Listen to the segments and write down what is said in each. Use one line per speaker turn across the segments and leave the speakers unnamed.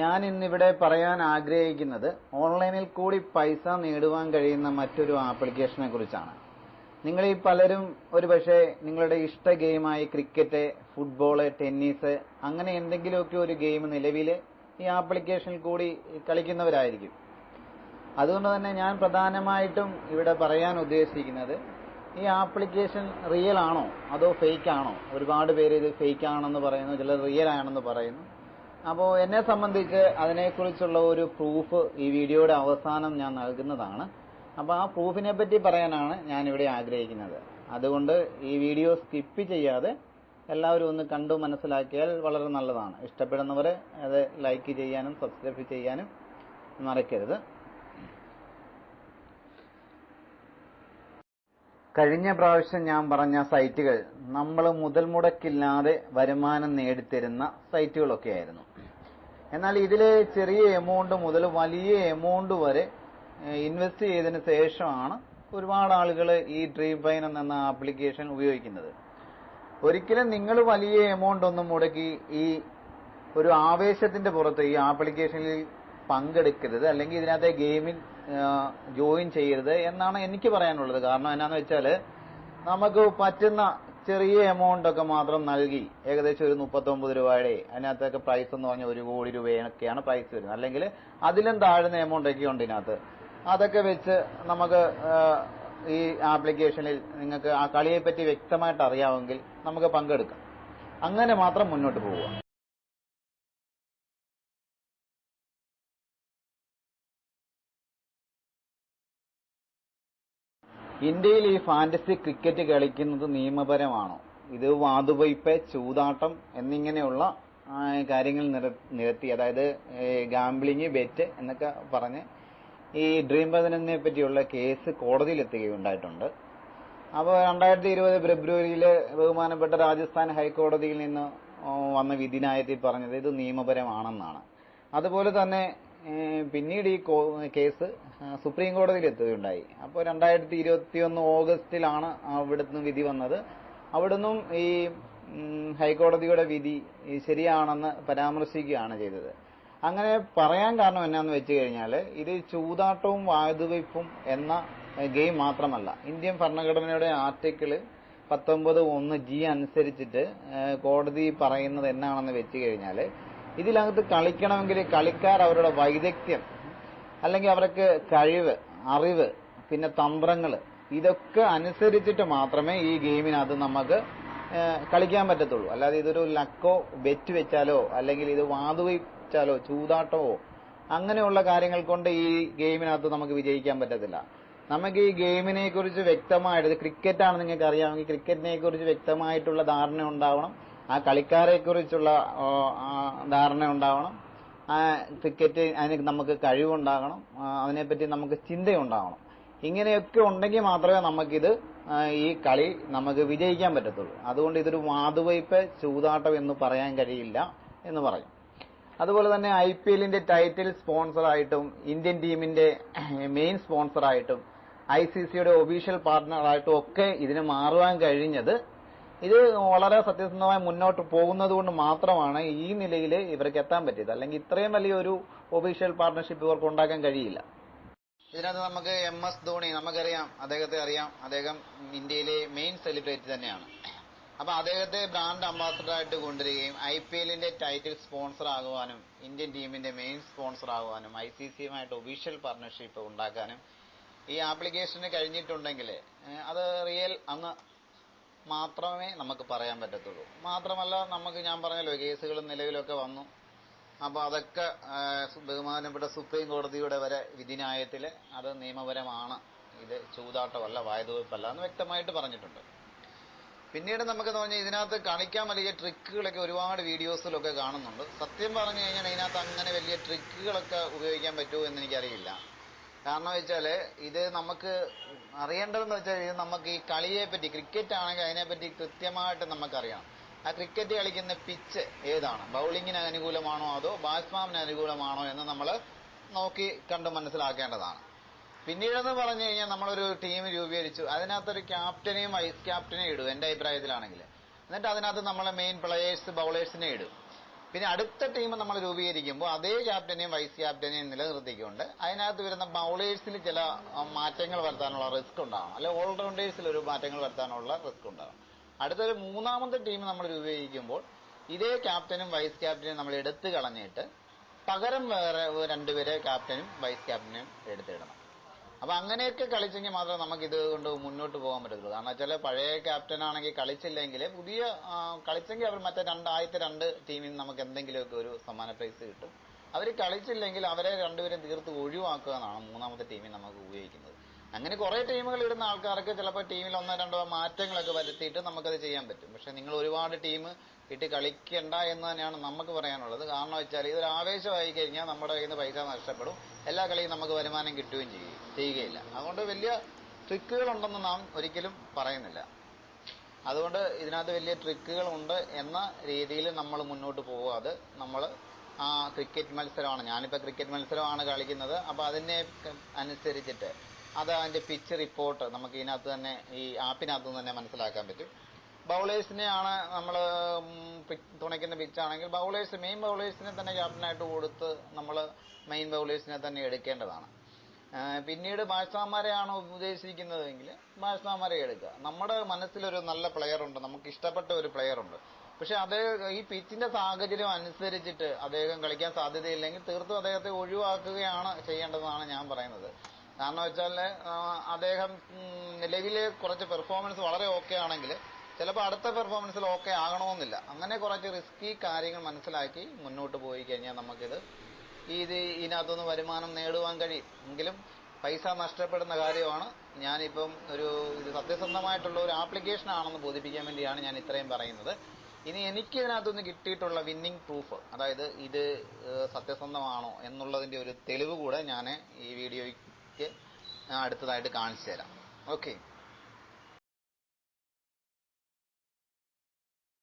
ഞാൻ ഇന്നിവിടെ പറയാൻ ആഗ്രഹിക്കുന്നത് ഓൺലൈനിൽ കൂടി പൈസ നേടുവാൻ കഴിയുന്ന മറ്റൊരു ആപ്ലിക്കേഷനെ കുറിച്ചാണ്. നിങ്ങൾ ഈ പലരും ഒരുപക്ഷെ നിങ്ങളുടെ ഇഷ്ട ഗെയിമായി ക്രിക്കറ്റ്, ഫുട്ബോള്, ടെന്നീസ് അങ്ങനെ എന്തെങ്കിലുമൊക്കെ ഒരു ഗെയിം നിലവിൽ ഈ ആപ്ലിക്കേഷനിൽ കൂടി കളിക്കുന്നവരായിരിക്കും. അതുകൊണ്ട് തന്നെ ഞാൻ പ്രധാനമായിട്ടും ഇവിടെ പറയാൻ ഉദ്ദേശിക്കുന്നത് ഈ ആപ്ലിക്കേഷൻ റിയൽ ആണോ അതോ ഫേക്ക് ആണോ? ഒരുപാട് പേര് ഇത് ഫേക്ക് ആണെന്ന് പറയുന്നു, ചിലർ റിയൽ ആണെന്ന് പറയുന്നു. അപ്പോൾ എന്നെ സംബന്ധിച്ച് അതിനെക്കുറിച്ചുള്ള ഒരു പ്രൂഫ് ഈ വീഡിയോയുടെ അവസാനം ഞാൻ നൽകുന്നതാണ്. അപ്പോൾ ആ പ്രൂഫിനെ പറ്റി പറയാനാണ് ഞാനിവിടെ ആഗ്രഹിക്കുന്നത്. അതുകൊണ്ട് ഈ വീഡിയോ സ്കിപ്പ് ചെയ്യാതെ എല്ലാവരും ഒന്ന് കണ്ടു മനസ്സിലാക്കിയാൽ വളരെ നല്ലതാണ്. ഇഷ്ടപ്പെടുന്നവർ അത് ലൈക്ക് ചെയ്യാനും സബ്സ്ക്രൈബ് ചെയ്യാനും മറക്കരുത്. കഴിഞ്ഞ പ്രാവശ്യം ഞാൻ പറഞ്ഞ സൈറ്റുകൾ നമ്മൾ മുതൽ മുടക്കില്ലാതെ വരുമാനം നേടിത്തരുന്ന സൈറ്റുകളൊക്കെ ആയിരുന്നു. എന്നാൽ ഇതിൽ ചെറിയ എമൗണ്ട് മുതൽ വലിയ എമൗണ്ട് വരെ ഇൻവെസ്റ്റ് ചെയ്തതിന് ശേഷമാണ് ഒരുപാട് ആളുകൾ ഈ ഡ്രീം പൈൻ എന്ന ആപ്ലിക്കേഷൻ ഉപയോഗിക്കുന്നത്. ഒരിക്കലും നിങ്ങൾ വലിയ എമൗണ്ട് ഒന്നും മുടക്കി ഈ ഒരു ആവേശത്തിന്റെ പുറത്ത് ഈ ആപ്ലിക്കേഷനിൽ പങ്കെടുക്കരുത്, അല്ലെങ്കിൽ ഇതിനകത്തെ ഗെയിമിൽ ജോയിൻ ചെയ്യരുത് എന്നാണ് എനിക്ക് പറയാനുള്ളത്. കാരണം എന്നാന്ന് വെച്ചാൽ നമുക്ക് പറ്റുന്ന ചെറിയ എമൗണ്ട് ഒക്കെ മാത്രം നൽകി ഏകദേശം ഒരു 39 രൂപയുടെ അതിനകത്തൊക്കെ പ്രൈസ് എന്ന് പറഞ്ഞാൽ 1 കോടി രൂപയൊക്കെയാണ് പ്രൈസ് വരുന്നത്. അല്ലെങ്കിൽ അതിലും താഴ്ന്ന എമൗണ്ട് ഒക്കെ ഉണ്ട് ഇതിനകത്ത്. അതൊക്കെ വെച്ച് നമുക്ക് ഈ ആപ്ലിക്കേഷനിൽ നിങ്ങൾക്ക് ആ കളിയെപ്പറ്റി വ്യക്തമായിട്ട് അറിയാമെങ്കിൽ നമുക്ക് പങ്കെടുക്കാം. അങ്ങനെ മാത്രം മുന്നോട്ട് പോവുക. ഇന്ത്യയിൽ ഈ ഫാന്റസി ക്രിക്കറ്റ് കളിക്കുന്നത് നിയമപരമാണോ? ഇത് വാതുവയ്പ്, ചൂതാട്ടം എന്നിങ്ങനെയുള്ള കാര്യങ്ങൾ നിരത്തി, അതായത് ഗാംബ്ലിങ്, ബെറ്റ് എന്നൊക്കെ പറഞ്ഞ് ഈ ഡ്രീം 11 പറ്റിയുള്ള കേസ് കോടതിയിൽ എത്തുകയുണ്ടായിട്ടുണ്ട്. അപ്പോൾ 2020 ഫെബ്രുവരിയിൽ ബഹുമാനപ്പെട്ട രാജസ്ഥാൻ ഹൈക്കോടതിയിൽ നിന്ന് വന്ന വിധിന്യായത്തിൽ പറഞ്ഞത് ഇത് നിയമപരമാണെന്നാണ്. അതുപോലെ തന്നെ പിന്നീട് ഈ കേസ് സുപ്രീം കോടതിയിൽ എത്തുകയുണ്ടായി. അപ്പോൾ 2021 ഓഗസ്റ്റിലാണ് അവിടുന്ന് വിധി വന്നത്. അവിടുന്നും ഈ ഹൈക്കോടതിയുടെ വിധി ശരിയാണെന്ന് പരാമർശിക്കുകയാണ് ചെയ്തത്. അങ്ങനെ പറയാൻ കാരണം എന്നാന്ന് വെച്ച് കഴിഞ്ഞാൽ ഇത് ചൂതാട്ടവും വാതുവയ്പും എന്ന ഗെയിം മാത്രമല്ല. ഇന്ത്യൻ ഭരണഘടനയുടെ ആർട്ടിക്കിൾ 19(1)G അനുസരിച്ചിട്ട് കോടതി പറയുന്നത് എന്നാണെന്ന് വെച്ച് കഴിഞ്ഞാൽ ഇതിനകത്ത് കളിക്കണമെങ്കിൽ കളിക്കാർ അവരുടെ വൈദഗ്ധ്യം, അല്ലെങ്കിൽ അവർക്ക് കഴിവ്, അറിവ്, പിന്നെ തന്ത്രങ്ങൾ ഇതൊക്കെ അനുസരിച്ചിട്ട് മാത്രമേ ഈ ഗെയിമിനകത്ത് നമുക്ക് കളിക്കാൻ പറ്റത്തുള്ളൂ. അല്ലാതെ ഇതൊരു ലക്കോ ബെറ്റ് വെച്ചാലോ അല്ലെങ്കിൽ ഇത് വാതുവയ്ച്ചാലോ ചൂതാട്ടമോ അങ്ങനെയുള്ള കാര്യങ്ങൾ കൊണ്ട് ഈ ഗെയിമിനകത്ത് നമുക്ക് വിജയിക്കാൻ പറ്റത്തില്ല. നമുക്ക് ഈ ഗെയിമിനെ കുറിച്ച് വ്യക്തമായിട്ട്, ഇത് ക്രിക്കറ്റാണ് നിങ്ങൾക്ക് അറിയാമെങ്കിൽ ക്രിക്കറ്റിനെ കുറിച്ച് വ്യക്തമായിട്ടുള്ള ധാരണ ഉണ്ടാവണം, ആ കളിക്കാരെ കുറിച്ചുള്ള ധാരണ ഉണ്ടാവണം, ആ ക്രിക്കറ്റ് അതിന് നമുക്ക് കഴിവുണ്ടാകണം, അതിനെപ്പറ്റി നമുക്ക് ചിന്തയുണ്ടാവണം. ഇങ്ങനെയൊക്കെ ഉണ്ടെങ്കിൽ മാത്രമേ നമുക്കിത് ഈ കളി നമുക്ക് വിജയിക്കാൻ പറ്റത്തുള്ളൂ. അതുകൊണ്ട് ഇതൊരു വാതുവയ്പ്, ചൂതാട്ടം എന്ന് പറയാൻ കഴിയില്ല എന്ന് പറയും. അതുപോലെ തന്നെ IPL ടൈറ്റിൽ സ്പോൺസറായിട്ടും ഇന്ത്യൻ ടീമിന്റെ മെയിൻ സ്പോൺസറായിട്ടും ICCയുടെ ഒഫീഷ്യൽ പാർട്ട്ണറായിട്ടും ഒക്കെ ഇതിന് മാറുവാൻ കഴിഞ്ഞത് ഇത് വളരെ സത്യസന്ധമായി മുന്നോട്ട് പോകുന്നത് കൊണ്ട് മാത്രമാണ് ഈ നിലയിൽ ഇവർക്ക് എത്താൻ പറ്റിയത്. അല്ലെങ്കിൽ ഇത്രയും വലിയൊരു ഒഫീഷ്യൽ പാർട്ട്ണർഷിപ്പ് ഇവർക്ക് ഉണ്ടാക്കാൻ കഴിയില്ല. ഇതിനകത്ത് നമുക്ക് MS ധോണി നമുക്കറിയാം, അദ്ദേഹത്തെ അറിയാം. അദ്ദേഹം ഇന്ത്യയിലെ മെയിൻ സെലിബ്രിറ്റി തന്നെയാണ്. അപ്പൊ അദ്ദേഹത്തെ ബ്രാൻഡ് അംബാസഡറായിട്ട് കൊണ്ടുവരികയും IPL ടൈറ്റിൽ സ്പോൺസർ ആകുവാനും ഇന്ത്യൻ ടീമിന്റെ മെയിൻ സ്പോൺസർ ആകുവാനും ICCയുമായിട്ട് ഒഫീഷ്യൽ പാർട്ണർഷിപ്പ് ഉണ്ടാക്കാനും ഈ ആപ്ലിക്കേഷന് കഴിഞ്ഞിട്ടുണ്ടെങ്കിൽ അത് റിയൽ അന്ന് മാത്രമേ നമുക്ക് പറയാൻ പറ്റത്തുള്ളൂ. മാത്രമല്ല നമുക്ക്, ഞാൻ പറഞ്ഞല്ലോ, കേസുകളും നിലവിലൊക്കെ വന്നു. അപ്പോൾ അതൊക്കെ ബഹുമാനപ്പെട്ട സുപ്രീം കോടതിയുടെ വരെ വിധിന്യായത്തിൽ അത് നിയമപരമാണ്, ഇത് ചൂതാട്ടമല്ല, വാതുവയ്പല്ല എന്ന് വ്യക്തമായിട്ട് പറഞ്ഞിട്ടുണ്ട്. പിന്നീട് നമുക്ക് പറഞ്ഞാൽ ഇതിനകത്ത് കളിക്കാൻ വലിയ ട്രിക്കുകളൊക്കെ ഒരുപാട് വീഡിയോസിലൊക്കെ കാണുന്നുണ്ട്. സത്യം പറഞ്ഞു കഴിഞ്ഞാൽ ഇതിനകത്ത് അങ്ങനെ വലിയ ട്രിക്കുകളൊക്കെ ഉപയോഗിക്കാൻ പറ്റുമോ എന്ന് എനിക്കറിയില്ല. കാരണം വെച്ചാൽ ഇത് നമുക്ക് അറിയേണ്ടതെന്ന് വെച്ചാൽ ഇത് നമുക്ക് ഈ കളിയെപ്പറ്റി, ക്രിക്കറ്റ് ആണെങ്കിൽ അതിനെപ്പറ്റി കൃത്യമായിട്ട് നമുക്കറിയാം. ആ ക്രിക്കറ്റ് കളിക്കുന്ന പിച്ച് ഏതാണ്, ബൗളിങ്ങിന് അനുകൂലമാണോ അതോ ബാറ്റ്സ്മാന് അനുകൂലമാണോ എന്ന് നമ്മൾ നോക്കി കണ്ട് മനസ്സിലാക്കേണ്ടതാണ്. പിന്നീടെന്ന് പറഞ്ഞു കഴിഞ്ഞാൽ നമ്മളൊരു ടീം രൂപീകരിച്ചു, അതിനകത്തൊരു ക്യാപ്റ്റനെയും വൈസ് ക്യാപ്റ്റനെയും ഇടും എൻ്റെ അഭിപ്രായത്തിലാണെങ്കിൽ. എന്നിട്ട് അതിനകത്ത് നമ്മളെ മെയിൻ പ്ലെയേഴ്സ്, ബൗളേഴ്സിനെ ഇടും. പിന്നെ അടുത്ത ടീം നമ്മൾ രൂപീകരിക്കുമ്പോൾ അതേ ക്യാപ്റ്റനെയും വൈസ് ക്യാപ്റ്റനെയും നിലനിർത്തിക്കൊണ്ട് അതിനകത്ത് വരുന്ന ബൗളേഴ്സിൽ ചില മാറ്റങ്ങൾ വരുത്താനുള്ള റിസ്ക് ഉണ്ടാകും, അല്ലെ ഓൾറൗണ്ടേഴ്സിൽ ഒരു മാറ്റങ്ങൾ വരുത്താനുള്ള റിസ്ക് ഉണ്ടാകും. അടുത്തൊരു മൂന്നാമത്തെ ടീം നമ്മൾ രൂപീകരിക്കുമ്പോൾ ഇതേ ക്യാപ്റ്റനും വൈസ് ക്യാപ്റ്റനും നമ്മൾ എടുത്തു കളഞ്ഞിട്ട് പകരം വേറെ രണ്ടുപേരെ ക്യാപ്റ്റനും വൈസ് ക്യാപ്റ്റനും എടുത്തിടണം. അപ്പൊ അങ്ങനെയൊക്കെ കളിച്ചെങ്കിൽ മാത്രമേ നമുക്ക് ഇത് കൊണ്ട് മുന്നോട്ട് പോകാൻ പറ്റത്തുള്ളൂ. കാരണം വെച്ചാൽ പഴയ ക്യാപ്റ്റൻ ആണെങ്കിൽ കളിച്ചില്ലെങ്കിൽ പുതിയ കളിച്ചെങ്കിൽ അവർ ആദ്യത്തെ രണ്ട് ടീമിൽ നിന്ന് നമുക്ക് എന്തെങ്കിലുമൊക്കെ ഒരു സമ്മാന പ്രൈസ് കിട്ടും. അവർ കളിച്ചില്ലെങ്കിൽ അവരെ രണ്ടുപേരും തീർത്ത് ഒഴിവാക്കുക എന്നാണ് മൂന്നാമത്തെ ടീമിൽ നമുക്ക് ഉപയോഗിക്കുന്നത്. അങ്ങനെ കുറെ ടീമുകൾ ഇടുന്ന ആൾക്കാർക്ക് ചിലപ്പോൾ ടീമിൽ ഒന്നോ രണ്ടോ മാറ്റങ്ങളൊക്കെ വരുത്തിയിട്ട് നമുക്കത് ചെയ്യാൻ പറ്റും. പക്ഷെ നിങ്ങൾ ഒരുപാട് ടീം ഇട്ട് കളിക്കണ്ട എന്ന് തന്നെയാണ് നമുക്ക് പറയാനുള്ളത്. കാരണം വെച്ചാൽ ഇതൊരു ആവേശമായി കഴിഞ്ഞാൽ നമ്മുടെ കയ്യിൽ നിന്ന് പൈസ നഷ്ടപ്പെടും, എല്ലാ കളിയും നമുക്ക് വരുമാനം കിട്ടുകയും ചെയ്യുകയില്ല. അതുകൊണ്ട് വലിയ ട്രിക്കുകളുണ്ടെന്ന് നാം ഒരിക്കലും പറയുന്നില്ല. അതുകൊണ്ട് ഇതിനകത്ത് വലിയ ട്രിക്കുകളുണ്ട് എന്ന രീതിയിൽ നമ്മൾ മുന്നോട്ട് പോകാതെ നമ്മൾ ആ ക്രിക്കറ്റ് മത്സരമാണ്, ഞാനിപ്പോൾ ക്രിക്കറ്റ് മത്സരമാണ് കളിക്കുന്നത്, അപ്പോൾ അതിനെ അനുസരിച്ചിട്ട് അതിന്റെ പിച്ച് റിപ്പോർട്ട് നമുക്ക് ഇതിനകത്ത് തന്നെ ഈ ആപ്പിനകത്ത് തന്നെ മനസ്സിലാക്കാൻ പറ്റും. ബൗളേഴ്സിനെയാണ് നമ്മൾ തുണയ്ക്കുന്ന പിച്ചാണെങ്കിൽ മെയിൻ ബൗളേഴ്സിനെ തന്നെ ക്യാപ്റ്റനായിട്ട് കൊടുത്ത് നമ്മൾ മെയിൻ ബൗളേഴ്സിനെ തന്നെ എടുക്കേണ്ടതാണ്. പിന്നീട് ബാറ്റ്സ്മാൻമാരെയാണോ ഉദ്ദേശിക്കുന്നതെങ്കിൽ ബാറ്റ്സ്മാൻമാരെ എടുക്കുക. നമ്മുടെ മനസ്സിലൊരു നല്ല പ്ലെയർ ഉണ്ട്, നമുക്ക് ഇഷ്ടപ്പെട്ട ഒരു പ്ലെയർ ഉണ്ട്, പക്ഷെ ഈ പിച്ചിന്റെ സാഹചര്യം അനുസരിച്ചിട്ട് അദ്ദേഹം കളിക്കാൻ സാധ്യതയില്ലെങ്കിൽ തീർത്തും അദ്ദേഹത്തെ ഒഴിവാക്കുകയാണ് ചെയ്യേണ്ടതെന്നാണ് ഞാൻ പറയുന്നത്. കാരണം വെച്ചാൽ അദ്ദേഹം നിലവിലെ കുറച്ച് പെർഫോമൻസ് വളരെ ഓക്കെ ആണെങ്കിൽ ചിലപ്പോൾ അടുത്ത പെർഫോമൻസിൽ ഓക്കെ ആകണമെന്നില്ല. അങ്ങനെ കുറച്ച് റിസ്കി കാര്യങ്ങൾ മനസ്സിലാക്കി മുന്നോട്ട് പോയി കഴിഞ്ഞാൽ നമുക്കിത് ഇതിനകത്തുനിന്ന് വരുമാനം നേടുവാൻ കഴിയും. എങ്കിലും പൈസ നഷ്ടപ്പെടുന്ന കാര്യമാണ്. ഞാനിപ്പം ഇത് സത്യസന്ധമായിട്ടുള്ള ഒരു ആപ്ലിക്കേഷൻ ആണെന്ന് ബോധിപ്പിക്കാൻ വേണ്ടിയാണ് ഞാൻ ഇത്രയും പറയുന്നത്. ഇനി എനിക്ക് ഇതിനകത്തുനിന്ന് കിട്ടിയിട്ടുള്ള വിന്നിംഗ് പ്രൂഫ്, അതായത് ഇത് സത്യസന്ധമാണോ എന്നുള്ളതിന്റെ ഒരു തെളിവ് കൂടെ ഞാൻ ഈ വീഡിയോയ്ക്ക് അടുത്തതായിട്ട് കാണിച്ചു തരാം. ഓക്കെ,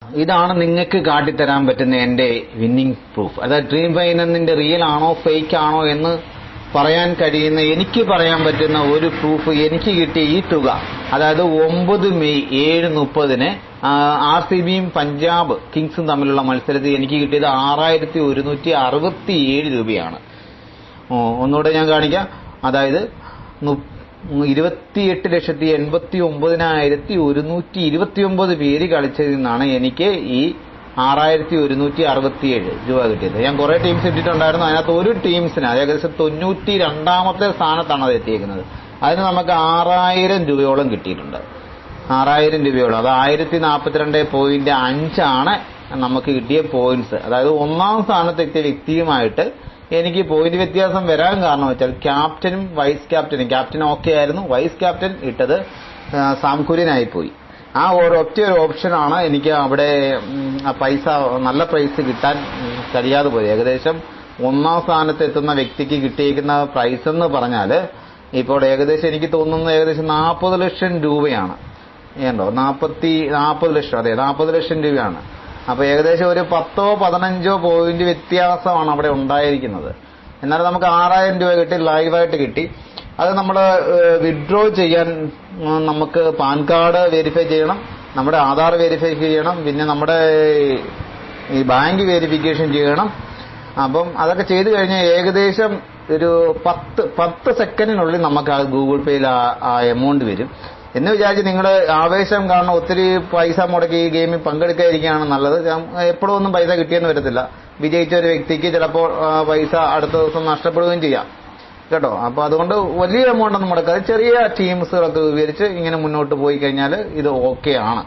ഇതാണ് നിങ്ങൾക്ക് കാട്ടിത്തരാൻ പറ്റുന്ന എന്റെ വിന്നിംഗ് പ്രൂഫ്. അതായത് ഡ്രീം ഫൈനാൻസിന്റെ റിയൽ ആണോ ഫേക്ക് ആണോ എന്ന് പറയാൻ കഴിയുന്ന, എനിക്ക് പറയാൻ പറ്റുന്ന ഒരു പ്രൂഫ് എനിക്ക് കിട്ടിയ ഈ തുക, അതായത് 9 മെയ് 7:30 RCBയും പഞ്ചാബ് കിങ്സും തമ്മിലുള്ള മത്സരത്തിൽ എനിക്ക് കിട്ടിയത് 6167 രൂപയാണ്. ഒന്നുകൂടെ ഞാൻ കാണിക്കാം. അതായത് 28,89,129 പേര് കളിച്ചതിൽ നിന്നാണ് എനിക്ക് ഈ 6167 രൂപ കിട്ടിയത്. ഞാൻ കുറെ ടീംസ് ഇട്ടിട്ടുണ്ടായിരുന്നു. അതിനകത്ത് ഒരു ടീംസിന് ഏകദേശം 92ാമത്തെ സ്ഥാനത്താണ് അത് എത്തിയിരിക്കുന്നത്. അതിന് നമുക്ക് 6000 രൂപയോളം കിട്ടിയിട്ടുണ്ട്. 6000 രൂപയോളം, അത് 1042.5 ആണ് നമുക്ക് കിട്ടിയ പോയിന്റ്സ്. അതായത് ഒന്നാം സ്ഥാനത്ത് എത്തിയ വ്യക്തിയുമായിട്ട് എനിക്ക് പോയിന്റ് വ്യത്യാസം വരാൻ കാരണം വെച്ചാൽ ക്യാപ്റ്റനും വൈസ് ക്യാപ്റ്റനും, ക്യാപ്റ്റൻ ഓക്കെ ആയിരുന്നു, വൈസ് ക്യാപ്റ്റൻ ഇട്ടത് സാംകുര്യനായി പോയി. ആ ഒരൊറ്റ ഒരു ഓപ്ഷനാണ് എനിക്ക് അവിടെ പൈസ, നല്ല പ്രൈസ് കിട്ടാൻ കഴിയാതെ പോയി. ഏകദേശം ഒന്നാം സ്ഥാനത്ത് എത്തുന്ന വ്യക്തിക്ക് കിട്ടിയിരിക്കുന്ന പ്രൈസ് എന്ന് പറഞ്ഞാൽ ഇപ്പോൾ ഏകദേശം എനിക്ക് തോന്നുന്നത് ഏകദേശം 40 ലക്ഷം രൂപയാണ്. ഏണ്ടോ 40 ലക്ഷം, അതെ 40 ലക്ഷം രൂപയാണ്. അപ്പൊ ഏകദേശം ഒരു 10-15 പോയിന്റ് വ്യത്യാസമാണ് അവിടെ ഉണ്ടായിരിക്കുന്നത്. എന്നാൽ നമുക്ക് 6000 രൂപ കിട്ടി, ലൈവായിട്ട് കിട്ടി. അത് നമ്മൾ വിഡ്രോ ചെയ്യാൻ നമുക്ക് പാൻ കാർഡ് വെരിഫൈ ചെയ്യണം, നമ്മുടെ ആധാർ വെരിഫൈ ചെയ്യണം, പിന്നെ നമ്മുടെ ഈ ബാങ്ക് വെരിഫിക്കേഷൻ ചെയ്യണം. അപ്പം അതൊക്കെ ചെയ്തു കഴിഞ്ഞാൽ ഏകദേശം ഒരു 10 സെക്കൻഡിനുള്ളിൽ നമുക്ക് ആ ഗൂഗിൾ പേയിൽ ആ എമൗണ്ട് വരും. എന്ന് വിചാരിച്ച് നിങ്ങൾ ആവേശം കാരണം ഒത്തിരി പൈസ മുടക്കി ഈ ഗെയിമിൽ പങ്കെടുക്കാതിരിക്കുകയാണ് നല്ലത്. എപ്പോഴും ഒന്നും പൈസ കിട്ടിയെന്ന് വരത്തില്ല. വിജയിച്ച ഒരു വ്യക്തിക്ക് ചിലപ്പോൾ പൈസ അടുത്ത ദിവസം നഷ്ടപ്പെടുകയും ചെയ്യാം കേട്ടോ. അപ്പൊ അതുകൊണ്ട് വലിയ എമൗണ്ട് ഒന്നും മുടക്കാതെ ചെറിയ ടീംസുകളൊക്കെ വിവരിച്ച് ഇങ്ങനെ മുന്നോട്ട് പോയി കഴിഞ്ഞാൽ ഇത് ഓക്കെ ആണ്.